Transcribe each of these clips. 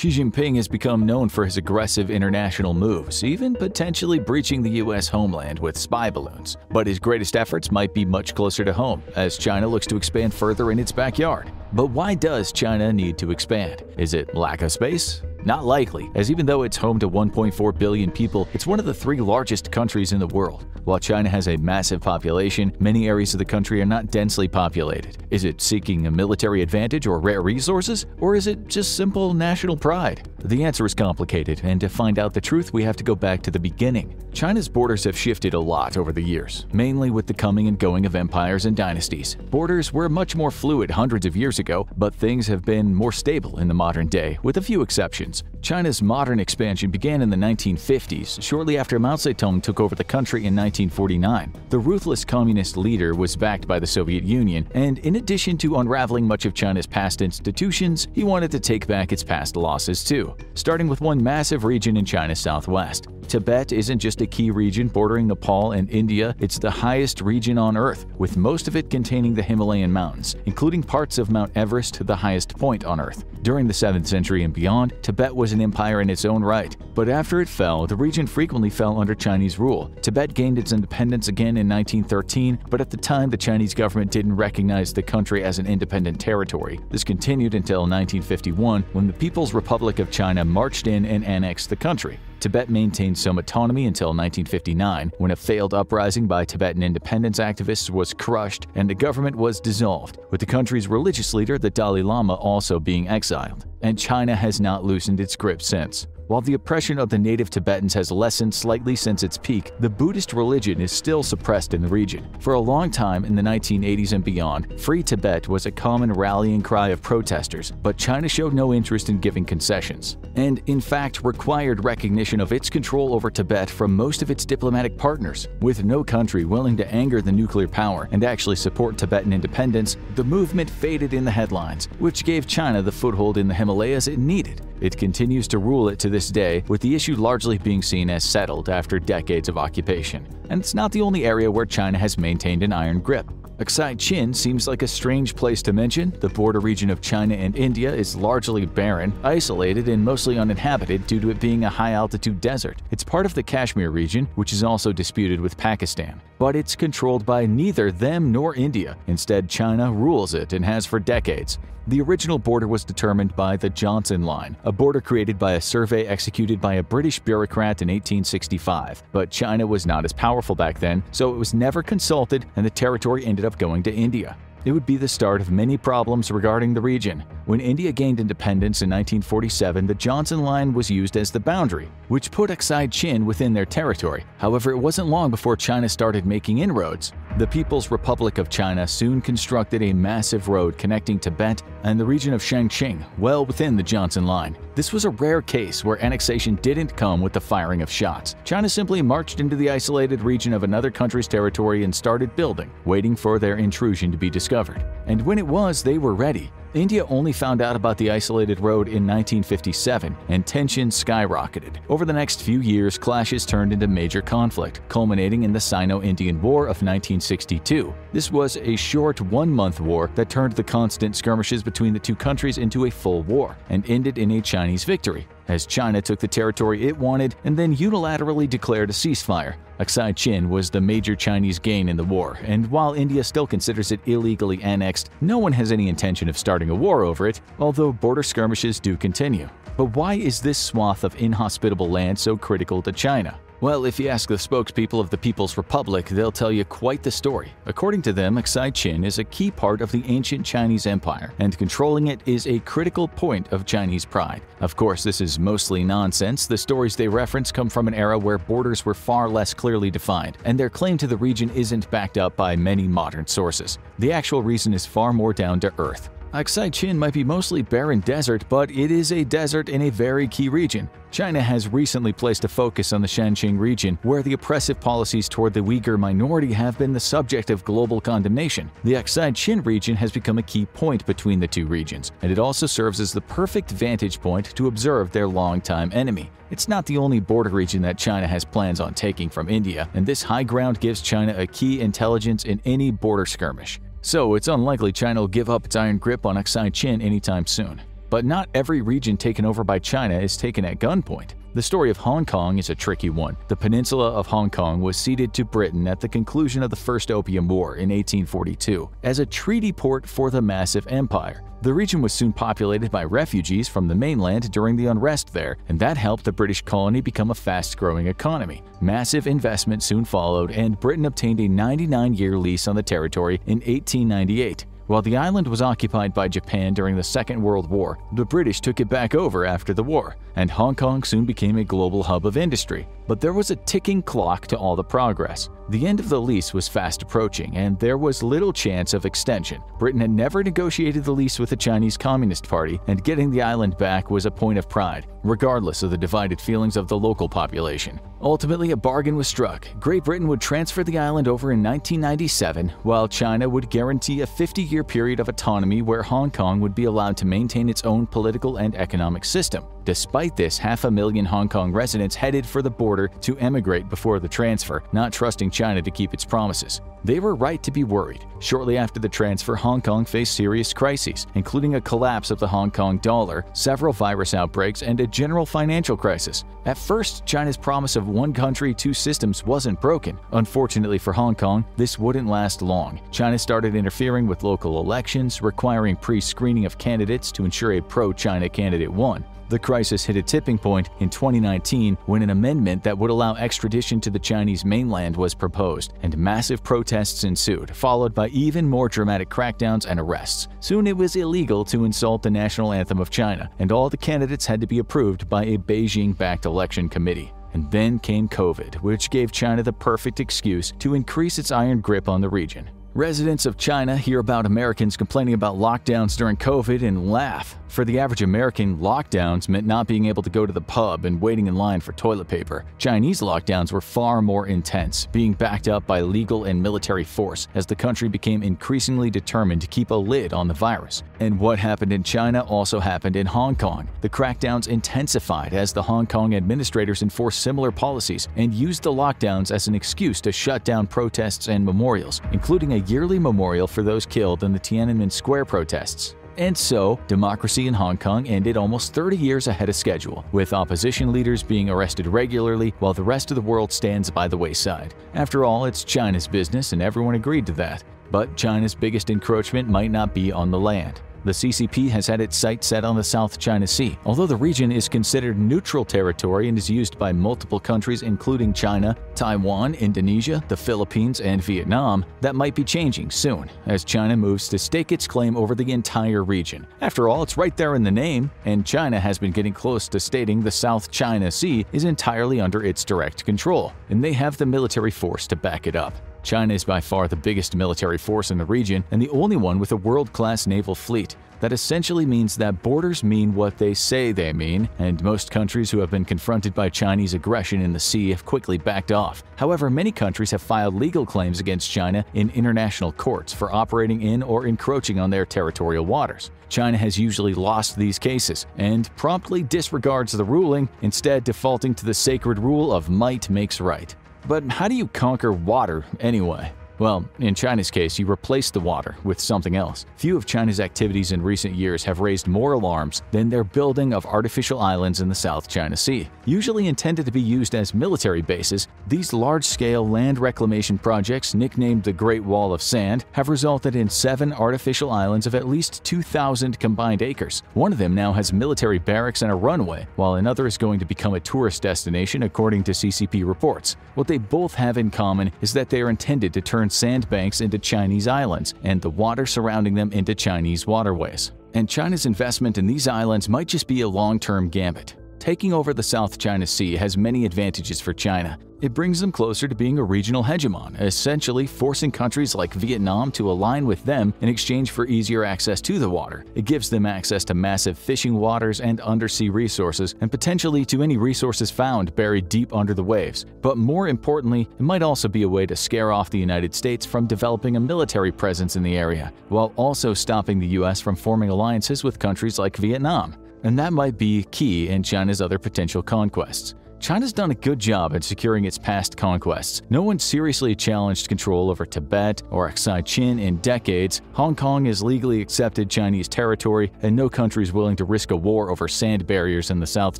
Xi Jinping has become known for his aggressive international moves, even potentially breaching the US homeland with spy balloons. But his greatest efforts might be much closer to home, as China looks to expand further in its backyard. But why does China need to expand? Is it lack of space? Not likely, as even though it's home to 1.4 billion people, it's one of the 3 largest countries in the world. While China has a massive population, many areas of the country are not densely populated. Is it seeking a military advantage or rare resources? Or is it just simple national pride? The answer is complicated, and to find out the truth, we have to go back to the beginning. China's borders have shifted a lot over the years, mainly with the coming and going of empires and dynasties. Borders were much more fluid hundreds of years ago, but things have been more stable in the modern day, with a few exceptions. China's modern expansion began in the 1950s, shortly after Mao Zedong took over the country in 1949. The ruthless communist leader was backed by the Soviet Union, and in addition to unraveling much of China's past institutions, he wanted to take back its past losses too, starting with one massive region in China's southwest. Tibet isn't just a key region bordering Nepal and India, it's the highest region on Earth, with most of it containing the Himalayan mountains, including parts of Mount Everest, the highest point on Earth. During the 7th century and beyond, Tibet was an empire in its own right, but after it fell, the region frequently fell under Chinese rule. Tibet gained its independence again in 1913, but at the time the Chinese government didn't recognize the country as an independent territory. This continued until 1951, when the People's Republic of China marched in and annexed the country. Tibet maintained some autonomy until 1959, when a failed uprising by Tibetan independence activists was crushed and the government was dissolved, with the country's religious leader, the Dalai Lama, also being exiled. And China has not loosened its grip since. While the oppression of the native Tibetans has lessened slightly since its peak, the Buddhist religion is still suppressed in the region. For a long time in the 1980s and beyond, Free Tibet was a common rallying cry of protesters, but China showed no interest in giving concessions, and in fact required recognition of its control over Tibet from most of its diplomatic partners. With no country willing to anger the nuclear power and actually support Tibetan independence, the movement faded in the headlines, which gave China the foothold in the Himalayas it needed. It continues to rule it to this day, with the issue largely being seen as settled after decades of occupation. And it's not the only area where China has maintained an iron grip. Aksai Chin seems like a strange place to mention. The border region of China and India is largely barren, isolated, and mostly uninhabited due to it being a high-altitude desert. It's part of the Kashmir region, which is also disputed with Pakistan. But it's controlled by neither them nor India. Instead, China rules it and has for decades. The original border was determined by the Johnson Line, a border created by a survey executed by a British bureaucrat in 1865. But China was not as powerful back then, so it was never consulted and the territory ended up going to India. It would be the start of many problems regarding the region. When India gained independence in 1947, the Johnson Line was used as the boundary, which put Aksai Chin within their territory. However, it wasn't long before China started making inroads. The People's Republic of China soon constructed a massive road connecting Tibet and the region of Shanxing well within the Johnson Line. This was a rare case where annexation didn't come with the firing of shots. China simply marched into the isolated region of another country's territory and started building, waiting for their intrusion to be discovered. And when it was, they were ready. India only found out about the isolated road in 1957, and tensions skyrocketed. Over the next few years, clashes turned into major conflict, culminating in the Sino-Indian War of 1962. This was a short one-month war that turned the constant skirmishes between the two countries into a full war, and ended in a Chinese victory, as China took the territory it wanted and then unilaterally declared a ceasefire. Aksai Chin was the major Chinese gain in the war, and while India still considers it illegally annexed, no one has any intention of starting a war over it, although border skirmishes do continue. But why is this swath of inhospitable land so critical to China? Well, if you ask the spokespeople of the People's Republic, they'll tell you quite the story. According to them, Aksai Chin is a key part of the ancient Chinese Empire, and controlling it is a critical point of Chinese pride. Of course, this is mostly nonsense. The stories they reference come from an era where borders were far less clearly defined, and their claim to the region isn't backed up by many modern sources. The actual reason is far more down to earth. Aksai Chin might be mostly barren desert, but it is a desert in a very key region. China has recently placed a focus on the Shanxing region, where the oppressive policies toward the Uyghur minority have been the subject of global condemnation. The Aksai Chin region has become a key point between the two regions, and it also serves as the perfect vantage point to observe their longtime enemy. It's not the only border region that China has plans on taking from India, and this high ground gives China a key intelligence in any border skirmish. So it's unlikely China will give up its iron grip on Aksai Chin anytime soon. but not every region taken over by China is taken at gunpoint. The story of Hong Kong is a tricky one. The peninsula of Hong Kong was ceded to Britain at the conclusion of the First Opium War in 1842 as a treaty port for the massive empire. The region was soon populated by refugees from the mainland during the unrest there, and that helped the British colony become a fast-growing economy. Massive investment soon followed, and Britain obtained a 99-year lease on the territory in 1898. While the island was occupied by Japan during the Second World War, the British took it back over after the war, and Hong Kong soon became a global hub of industry. But there was a ticking clock to all the progress. The end of the lease was fast approaching, and there was little chance of extension. Britain had never negotiated the lease with the Chinese Communist Party, and getting the island back was a point of pride, regardless of the divided feelings of the local population. Ultimately, a bargain was struck. Great Britain would transfer the island over in 1997, while China would guarantee a 50-year period of autonomy where Hong Kong would be allowed to maintain its own political and economic system. Despite this, 500,000 Hong Kong residents headed for the border to emigrate before the transfer, not trusting China to keep its promises. They were right to be worried. Shortly after the transfer, Hong Kong faced serious crises, including a collapse of the Hong Kong dollar, several virus outbreaks, and a general financial crisis. At first, China's promise of one country, two systems wasn't broken. Unfortunately for Hong Kong, this wouldn't last long. China started interfering with local elections, requiring pre-screening of candidates to ensure a pro-China candidate won. The crisis hit a tipping point in 2019 when an amendment that would allow extradition to the Chinese mainland was proposed, and massive protests ensued, followed by even more dramatic crackdowns and arrests. Soon it was illegal to insult the national anthem of China, and all the candidates had to be approved by a Beijing-backed election committee. And then came COVID, which gave China the perfect excuse to increase its iron grip on the region. Residents of China hear about Americans complaining about lockdowns during COVID and laugh. For the average American, lockdowns meant not being able to go to the pub and waiting in line for toilet paper. Chinese lockdowns were far more intense, being backed up by legal and military force as the country became increasingly determined to keep a lid on the virus. And what happened in China also happened in Hong Kong. The crackdowns intensified as the Hong Kong administrators enforced similar policies and used the lockdowns as an excuse to shut down protests and memorials, including a yearly memorial for those killed in the Tiananmen Square protests. And so, democracy in Hong Kong ended almost 30 years ahead of schedule, with opposition leaders being arrested regularly while the rest of the world stands by the wayside. After all, it's China's business and everyone agreed to that. But China's biggest encroachment might not be on the land. The CCP has had its sights set on the South China Sea. Although the region is considered neutral territory and is used by multiple countries including China, Taiwan, Indonesia, the Philippines, and Vietnam, that might be changing soon as China moves to stake its claim over the entire region. After all, it's right there in the name, and China has been getting close to stating the South China Sea is entirely under its direct control, and they have the military force to back it up. China is by far the biggest military force in the region and the only one with a world-class naval fleet. That essentially means that borders mean what they say they mean, and most countries who have been confronted by Chinese aggression in the sea have quickly backed off. However, many countries have filed legal claims against China in international courts for operating in or encroaching on their territorial waters. China has usually lost these cases and promptly disregards the ruling, instead defaulting to the sacred rule of might makes right. But how do you conquer water anyway? Well, in China's case, you replace the water with something else. Few of China's activities in recent years have raised more alarms than their building of artificial islands in the South China Sea. Usually intended to be used as military bases, these large-scale land reclamation projects, nicknamed the Great Wall of Sand, have resulted in 7 artificial islands of at least 2,000 combined acres. One of them now has military barracks and a runway, while another is going to become a tourist destination according to CCP reports. What they both have in common is that they are intended to turn sandbanks into Chinese islands and the water surrounding them into Chinese waterways. And China's investment in these islands might just be a long-term gambit. Taking over the South China Sea has many advantages for China. It brings them closer to being a regional hegemon, essentially forcing countries like Vietnam to align with them in exchange for easier access to the water. It gives them access to massive fishing waters and undersea resources, and potentially to any resources found buried deep under the waves. But more importantly, it might also be a way to scare off the United States from developing a military presence in the area, while also stopping the US from forming alliances with countries like Vietnam. And that might be key in China's other potential conquests. China's done a good job at securing its past conquests. No one seriously challenged control over Tibet or Aksai Chin in decades. Hong Kong is legally accepted Chinese territory, and no country is willing to risk a war over sand barriers in the South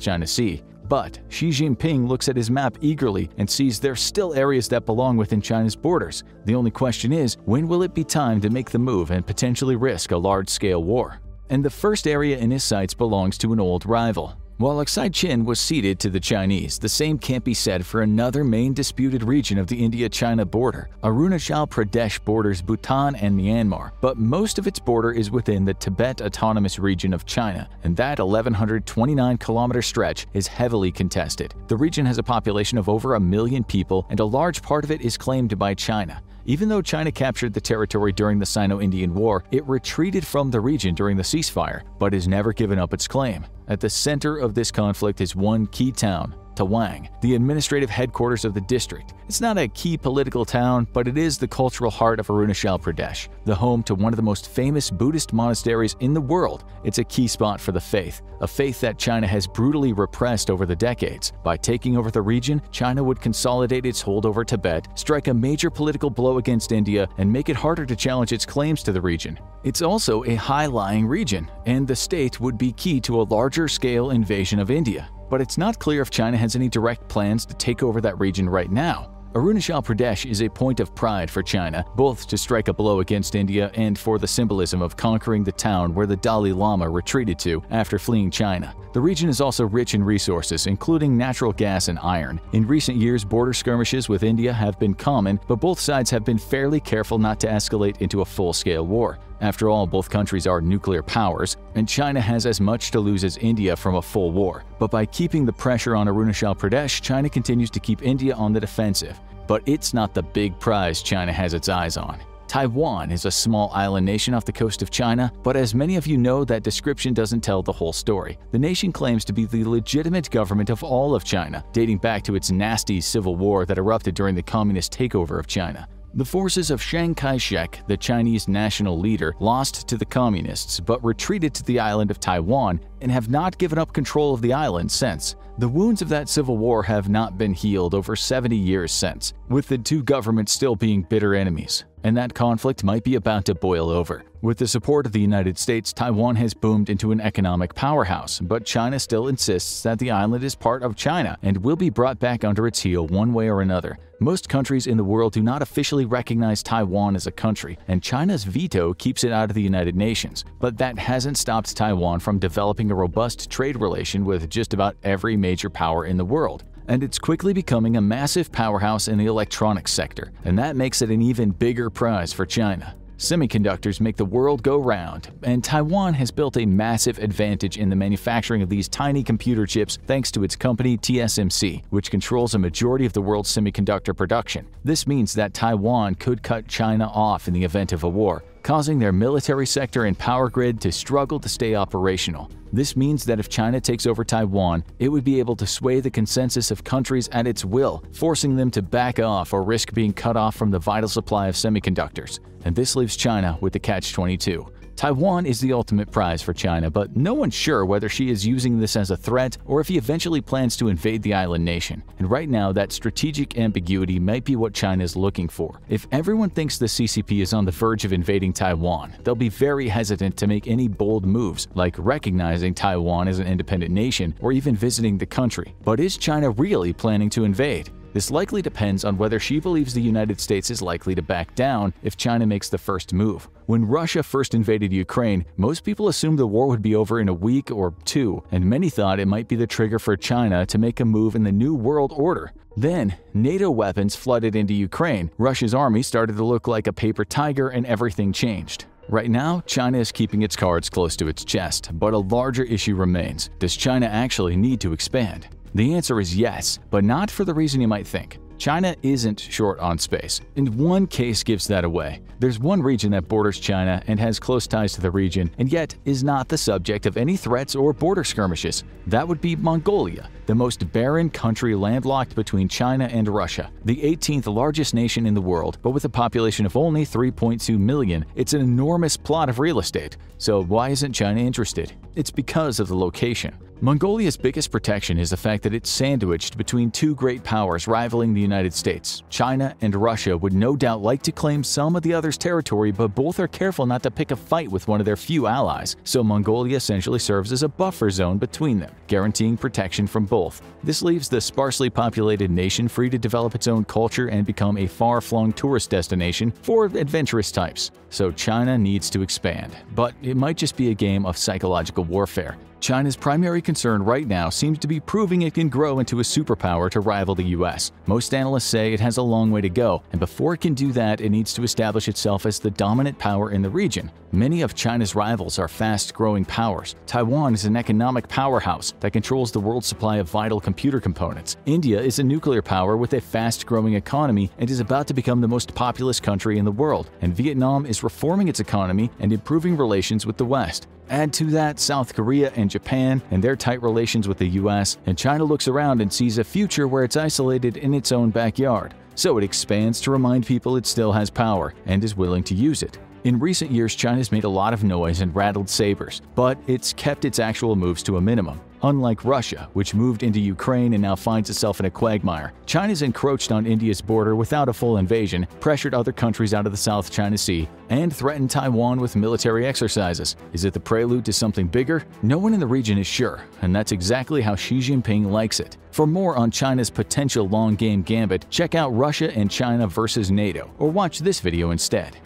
China Sea. But Xi Jinping looks at his map eagerly and sees there's still areas that belong within China's borders. The only question is, when will it be time to make the move and potentially risk a large-scale war? And the first area in his sights belongs to an old rival. While Aksai Chin was ceded to the Chinese, the same can't be said for another main disputed region of the India-China border. Arunachal Pradesh borders Bhutan and Myanmar, but most of its border is within the Tibet Autonomous Region of China, and that 1,129-kilometer stretch is heavily contested. The region has a population of over 1 million people, and a large part of it is claimed by China. Even though China captured the territory during the Sino-Indian War, it retreated from the region during the ceasefire, but has never given up its claim. At the center of this conflict is one key town, Tawang, the administrative headquarters of the district. It's not a key political town, but it is the cultural heart of Arunachal Pradesh, the home to one of the most famous Buddhist monasteries in the world. It's a key spot for the faith, a faith that China has brutally repressed over the decades. By taking over the region, China would consolidate its hold over Tibet, strike a major political blow against India, and make it harder to challenge its claims to the region. It's also a high-lying region, and the state would be key to a larger-scale invasion of India. But it's not clear if China has any direct plans to take over that region right now. Arunachal Pradesh is a point of pride for China, both to strike a blow against India and for the symbolism of conquering the town where the Dalai Lama retreated to after fleeing China. The region is also rich in resources, including natural gas and iron. In recent years, border skirmishes with India have been common, but both sides have been fairly careful not to escalate into a full-scale war. After all, both countries are nuclear powers, and China has as much to lose as India from a full war. But by keeping the pressure on Arunachal Pradesh, China continues to keep India on the defensive. But it's not the big prize China has its eyes on. Taiwan is a small island nation off the coast of China, but as many of you know, that description doesn't tell the whole story. The nation claims to be the legitimate government of all of China, dating back to its nasty civil war that erupted during the communist takeover of China. The forces of Chiang Kai-shek, the Chinese national leader, lost to the communists but retreated to the island of Taiwan and have not given up control of the island since. The wounds of that civil war have not been healed over 70 years since, with the two governments still being bitter enemies, and that conflict might be about to boil over. With the support of the United States, Taiwan has boomed into an economic powerhouse, but China still insists that the island is part of China and will be brought back under its heel one way or another. Most countries in the world do not officially recognize Taiwan as a country, and China's veto keeps it out of the United Nations. But that hasn't stopped Taiwan from developing a robust trade relation with just about every major power in the world. And it's quickly becoming a massive powerhouse in the electronics sector, and that makes it an even bigger prize for China. Semiconductors make the world go round, and Taiwan has built a massive advantage in the manufacturing of these tiny computer chips thanks to its company TSMC, which controls a majority of the world's semiconductor production. This means that Taiwan could cut China off in the event of a war, causing their military sector and power grid to struggle to stay operational. This means that if China takes over Taiwan, it would be able to sway the consensus of countries at its will, forcing them to back off or risk being cut off from the vital supply of semiconductors. And this leaves China with the catch-22. Taiwan is the ultimate prize for China, but no one's sure whether Xi is using this as a threat or if he eventually plans to invade the island nation. And right now, that strategic ambiguity might be what China is looking for. If everyone thinks the CCP is on the verge of invading Taiwan, they'll be very hesitant to make any bold moves, like recognizing Taiwan as an independent nation or even visiting the country. But is China really planning to invade? This likely depends on whether Xi believes the United States is likely to back down if China makes the first move. When Russia first invaded Ukraine, most people assumed the war would be over in a week or two, and many thought it might be the trigger for China to make a move in the New World Order. Then, NATO weapons flooded into Ukraine, Russia's army started to look like a paper tiger, and everything changed. Right now, China is keeping its cards close to its chest, but a larger issue remains. Does China actually need to expand? The answer is yes, but not for the reason you might think. China isn't short on space, and one case gives that away. There's one region that borders China and has close ties to the region, and yet is not the subject of any threats or border skirmishes. That would be Mongolia, the most barren country landlocked between China and Russia. The 18th largest nation in the world, but with a population of only 3.2 million, it's an enormous plot of real estate. So why isn't China interested? It's because of the location. Mongolia's biggest protection is the fact that it's sandwiched between two great powers rivaling the United States. China and Russia would no doubt like to claim some of the other's territory, but both are careful not to pick a fight with one of their few allies, so Mongolia essentially serves as a buffer zone between them, guaranteeing protection from both. This leaves the sparsely populated nation free to develop its own culture and become a far-flung tourist destination for adventurous types. So China needs to expand, but it might just be a game of psychological warfare. China's primary concern right now seems to be proving it can grow into a superpower to rival the US. Most analysts say it has a long way to go, and before it can do that, it needs to establish itself as the dominant power in the region. Many of China's rivals are fast-growing powers. Taiwan is an economic powerhouse that controls the world's supply of vital computer components. India is a nuclear power with a fast-growing economy and is about to become the most populous country in the world. And Vietnam is reforming its economy and improving relations with the West. Add to that South Korea and Japan and their tight relations with the US, and China looks around and sees a future where it's isolated in its own backyard. So it expands to remind people it still has power and is willing to use it. In recent years, China's made a lot of noise and rattled sabers, but it's kept its actual moves to a minimum. Unlike Russia, which moved into Ukraine and now finds itself in a quagmire, China's encroached on India's border without a full invasion, pressured other countries out of the South China Sea, and threatened Taiwan with military exercises. Is it the prelude to something bigger? No one in the region is sure, and that's exactly how Xi Jinping likes it. For more on China's potential long-game gambit, check out Russia and China versus NATO, or watch this video instead.